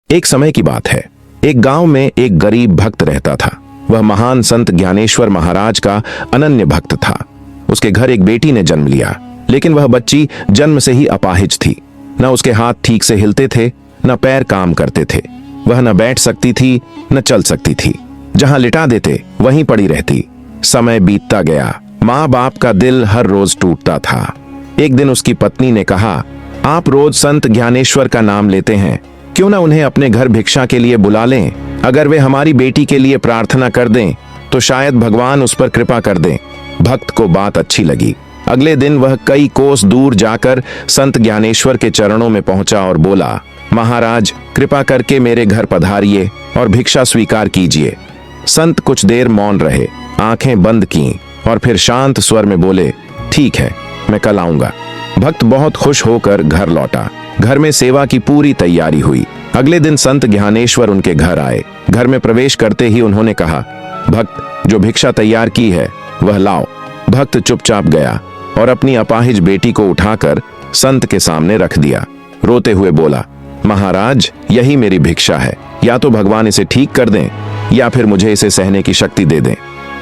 एक समय की बात है। एक गांव में एक गरीब भक्त रहता था। वह महान संत ज्ञानेश्वर महाराज का अनन्य भक्त था। उसके घर एक बेटी ने जन्म लिया, लेकिन वह बच्ची जन्म से ही अपाहिज थी। न उसके हाथ ठीक से हिलते थे, न पैर काम करते थे। वह न बैठ सकती थी, न चल सकती थी। जहां लिटा देते वहीं पड़ी रहती। समय बीतता गया। माँ बाप का दिल हर रोज टूटता था। एक दिन उसकी पत्नी ने कहा, आप रोज संत ज्ञानेश्वर का नाम लेते हैं, क्यों ना उन्हें अपने घर भिक्षा के लिए बुला लें। अगर वे हमारी बेटी के लिए प्रार्थना कर दें तो शायद भगवान उस पर कृपा कर दें। भक्त को बात अच्छी लगी। अगले दिन वह कई कोस दूर जाकर संत ज्ञानेश्वर के चरणों में पहुंचा और बोला, महाराज कृपा करके मेरे घर पधारिए और भिक्षा स्वीकार कीजिए। संत कुछ देर मौन रहे, आंखें बंद की और फिर शांत स्वर में बोले, ठीक है, मैं कल आऊंगा। भक्त बहुत खुश होकर घर लौटा। घर में सेवा की पूरी तैयारी हुई। अगले दिन संत ज्ञानेश्वर उनके घर आए। घर में प्रवेश करते ही उन्होंने कहा, भक्त जो भिक्षा तैयार की है वह लाओ। भक्त चुपचाप गया और अपनी अपाहिज बेटी को उठाकर संत के सामने रख दिया। रोते हुए बोला, महाराज यही मेरी भिक्षा है, या तो भगवान इसे ठीक कर दें या फिर मुझे इसे सहने की शक्ति दे दें।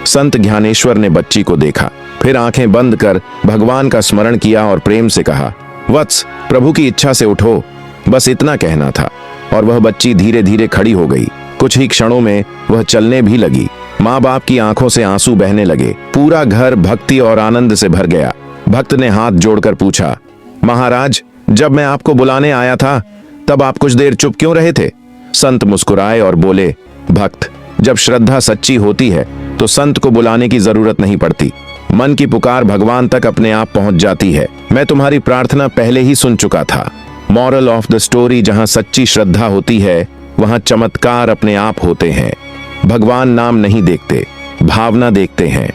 संत ज्ञानेश्वर ने बच्ची को देखा, फिर आंखें बंद कर भगवान का स्मरण किया और प्रेम से कहा, वत्स प्रभु की इच्छा से उठो। बस इतना कहना था और वह बच्ची धीरे धीरे खड़ी हो गई। कुछ ही क्षणों में वह चलने भी लगी। माँ बाप की आंखों से आंसू बहने लगे। पूरा घर भक्ति और आनंद से भर गया। भक्त ने हाथ जोड़कर पूछा, महाराज जब मैं आपको बुलाने आया था तब आप कुछ देर चुप क्यों रहे थे? संत मुस्कुराए और बोले, भक्त जब श्रद्धा सच्ची होती है तो संत को बुलाने की जरूरत नहीं पड़ती। मन की पुकार भगवान तक अपने आप पहुंच जाती है। मैं तुम्हारी प्रार्थना पहले ही सुन चुका था। मॉरल ऑफ द स्टोरी, जहां सच्ची श्रद्धा होती है वहां चमत्कार अपने आप होते हैं। भगवान नाम नहीं देखते, भावना देखते हैं।